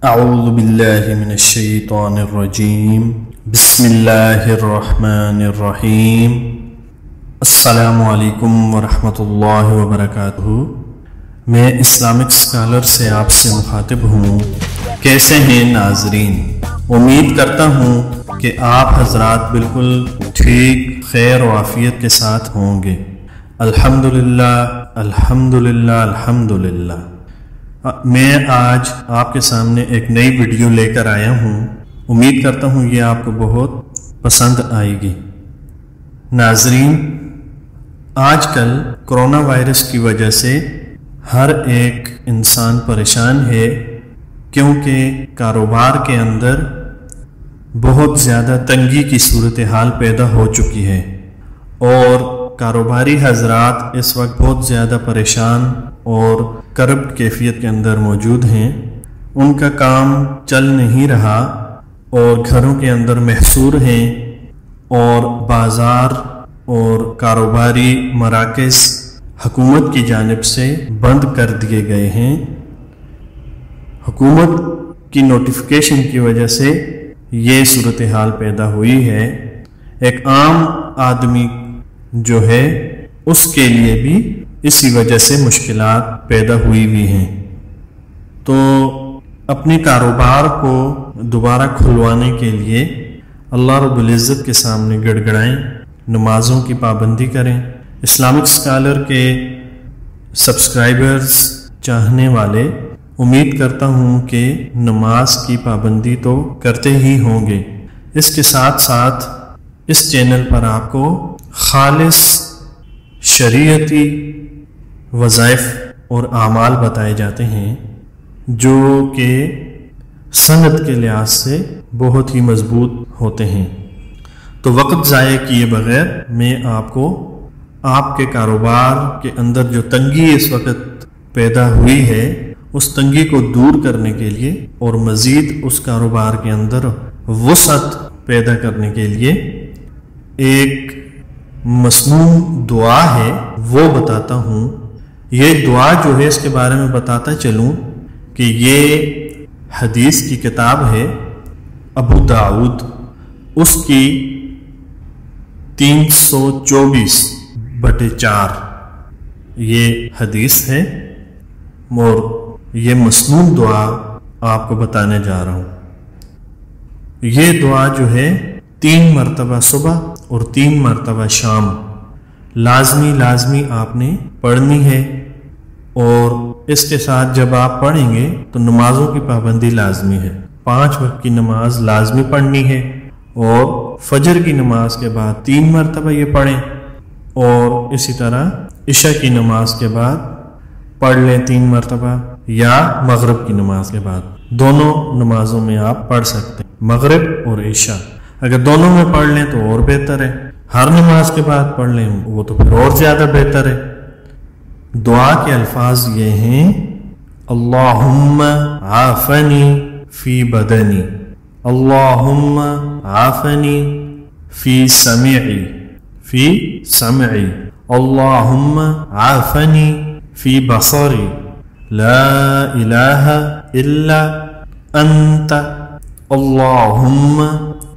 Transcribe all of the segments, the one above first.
اعوذ باللہ من الشیطان الرجیم بسم اللہ الرحمن الرحیم السلام علیکم ورحمۃ اللہ وبرکاتہ۔ میں اسلامک اسکالر سے آپ سے مخاطب ہوں۔ کیسے ہیں ناظرین؟ امید کرتا ہوں کہ آپ حضرات بالکل ٹھیک، خیر و عافیت کے ساتھ ہوں گے۔ الحمدللہ الحمدللہ الحمدللہ۔ میں آج آپ کے سامنے ایک نئی ویڈیو لے کر آیا ہوں۔ امید کرتا ہوں یہ آپ کو بہت پسند آئے گی۔ ناظرین، آج کل کرونا وائرس کی وجہ سے ہر ایک انسان پریشان ہے، کیونکہ کاروبار کے اندر بہت زیادہ تنگی کی صورتحال پیدا ہو چکی ہے اور کاروباری حضرات اس وقت بہت زیادہ پریشان اور کرب کیفیت کے اندر موجود ہیں۔ ان کا کام چل نہیں رہا اور گھروں کے اندر محصور ہیں، اور بازار اور کاروباری مراکز حکومت کی جانب سے بند کر دیے گئے ہیں۔ حکومت کی نوٹیفیکیشن کی وجہ سے یہ صورتحال پیدا ہوئی ہے۔ ایک عام آدمی جو ہے اس کے لیے بھی اسی وجہ سے مشکلات پیدا ہوئی ہیں۔ تو اپنے کاروبار کو دوبارہ کھلوانے کے لیے اللہ رب العزت کے سامنے گڑ گڑائیں، نمازوں کی پابندی کریں۔ اسلامک اسکالر کے سبسکرائبرز، چاہنے والے، امید کرتا ہوں کہ نماز کی پابندی تو کرتے ہی ہوں گے۔ اس کے ساتھ ساتھ اس چینل پر آپ کو خالص شریعتی وظائف اور اعمال بتائے جاتے ہیں جو کہ سند کے لحاظ سے بہت ہی مضبوط ہوتے ہیں۔ تو وقت ضائع کیے بغیر میں آپ کو آپ کے کاروبار کے اندر جو تنگی اس وقت پیدا ہوئی ہے، اس تنگی کو دور کرنے کے لیے اور مزید اس کاروبار کے اندر وسعت پیدا کرنے کے لیے ایک مسنون دعا ہے، وہ بتاتا ہوں۔ یہ دعا جو ہے اس کے بارے میں بتاتا چلوں کہ یہ حدیث کی کتاب ہے ابو داؤد، اس کی 324/4 یہ حدیث ہے، اور یہ مسنون دعا آپ کو بتانے جا رہا ہوں۔ یہ دعا جو ہے 3 مرتبہ صبح اور 3 مرتبہ شام لازمی آپ نے پڑھنی ہے، اور اس کے ساتھ جب آپ پڑھیں گے تو نمازوں کی پابندی لازمی ہے۔ 5 وقت کی نماز لازمی پڑھنی ہے، اور فجر کی نماز کے بعد 3 مرتبہ یہ پڑھیں، اور اسی طرح عشاء کی نماز کے بعد پڑھ لیں 3 مرتبہ، یا مغرب کی نماز کے بعد۔ دونوں نمازوں میں آپ پڑھ سکتے ہیں، مغرب اور عشاء۔ اگر دونوں میں پڑھ لیں تو اور بہتر ہے، ہر نماز کے بعد پڑھ لیں وہ تو پھر اور زیادہ بہتر ہے۔ دعا کے الفاظ یہ ہیں: اللہم عافنی فی بدنی، اللہم عافنی فی سمعی، اللہم عافنی فی بصری، لا الہ الا انت، اللہم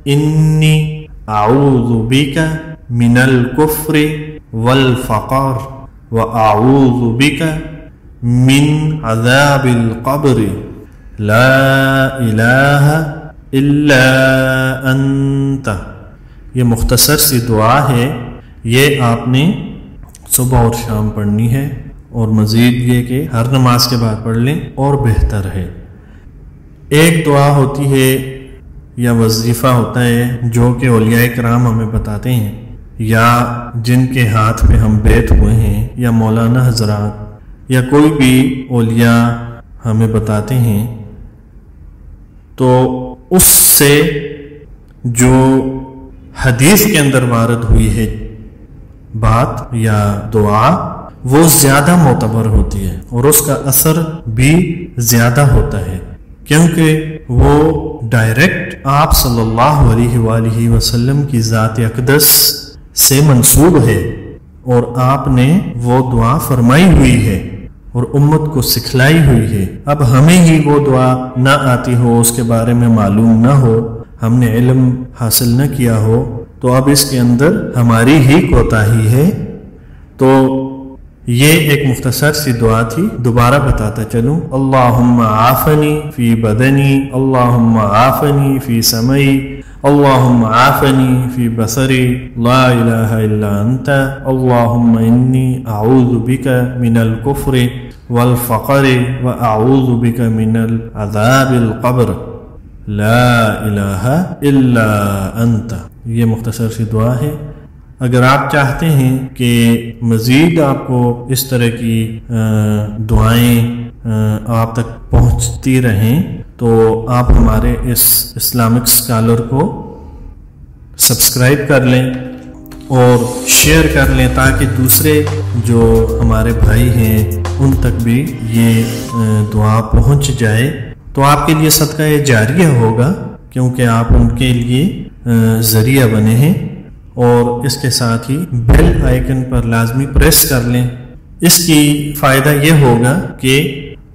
انی اعوذ بک من الکفر والفقر واعوذ بک من عذاب القبر، لا الہ الا انت۔ یہ مختصر سی دعا ہے، یہ آپ نے صبح اور شام پڑھنی ہے، اور مزید یہ کہ ہر نماز کے بعد پڑھ لیں اور بہتر ہے۔ ایک دعا ہوتی ہے یا وظیفہ ہوتا ہے جو کہ اولیاء کرام ہمیں بتاتے ہیں، یا جن کے ہاتھ پہ ہم بیعت ہوئے ہیں، یا مولانا حضرات، یا کوئی بھی اولیاء ہمیں بتاتے ہیں، تو اس سے جو حدیث کے اندر وارد ہوئی ہے بات یا دعا، وہ زیادہ معتبر ہوتی ہے، اور اس کا اثر بھی زیادہ ہوتا ہے، کیونکہ وہ ڈائریکٹ آپ صلی اللہ علیہ وآلہ وسلم کی ذات اقدس سے منسوب ہے، اور آپ نے وہ دعا فرمائی ہوئی ہے، اور امت کو سکھلائی ہوئی ہے. اب ہمیں ہی وہ دعا نہ آتی ہو، اس کے بارے میں معلوم نہ ہو، ہم نے علم حاصل نہ کیا ہو، تو اب اس کے اندر ہماری ہی کوتاہی ہے. تو یہ ایک مختصر سی دعا تھی، دوبارہ بتاتا چلوں. اللہم عافنی فی بدنی، اللہم عافنی فی سمعی، اللہم عافنی فی بصری، لا الہ الا انت، اللہم انی اعوذ بک من الکفر والفقر واعوذ بک من العذاب القبر، لا الہ الا انت. یہ مختصر سی دعا ہے. اگر آپ چاہتے ہیں کہ مزید آپ کو اس طرح کی دعائیں آپ تک پہنچتی رہیں تو آپ ہمارے اس اسلامک اسکالر کو سبسکرائب کر لیں اور شیئر کر لیں تاکہ دوسرے جو ہمارے بھائی ہیں ان تک بھی یہ دعا پہنچ جائے. تو آپ کے لیے صدقہ جاریہ ہوگا کیونکہ آپ ان کے لیے ذریعہ بنے ہیں. اور اس کے ساتھ ہی بیل آئیکن پر لازمی پریس کر لیں. اس کی فائدہ یہ ہوگا کہ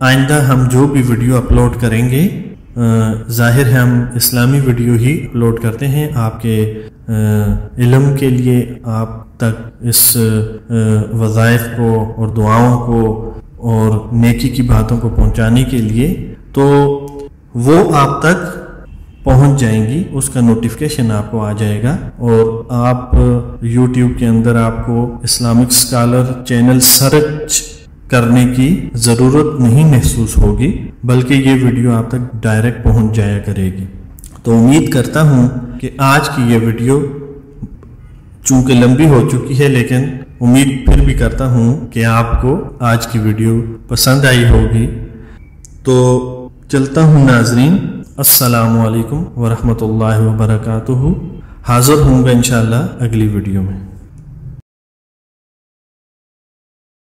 آئندہ ہم جو بھی ویڈیو اپلوڈ کریں گے، ظاہر ہے ہم اسلامی ویڈیو ہی اپلوڈ کرتے ہیں آپ کے علم کے لیے، آپ تک اس وظائف کو اور دعاؤں کو اور نیکی کی باتوں کو پہنچانے کے لیے، تو وہ آپ تک پہنچ جائیں گی. اس کا نوٹیفیکیشن آپ کو آ جائے گا اور آپ یوٹیوب کے اندر آپ کو اسلامک اسکالر چینل سرچ کرنے کی ضرورت نہیں محسوس ہوگی، بلکہ یہ ویڈیو آپ تک ڈائریکٹ پہنچ جایا کرے گی. تو امید کرتا ہوں کہ آج کی یہ ویڈیو چونکہ لمبی ہو چکی ہے، لیکن امید پھر بھی کرتا ہوں کہ آپ کو آج کی ویڈیو پسند آئی ہوگی. تو چلتا ہوں ناظرین، السلام علیکم ورحمۃ اللہ وبرکاتہ. حاضر ہوں گا انشاءاللہ اگلی ویڈیو میں.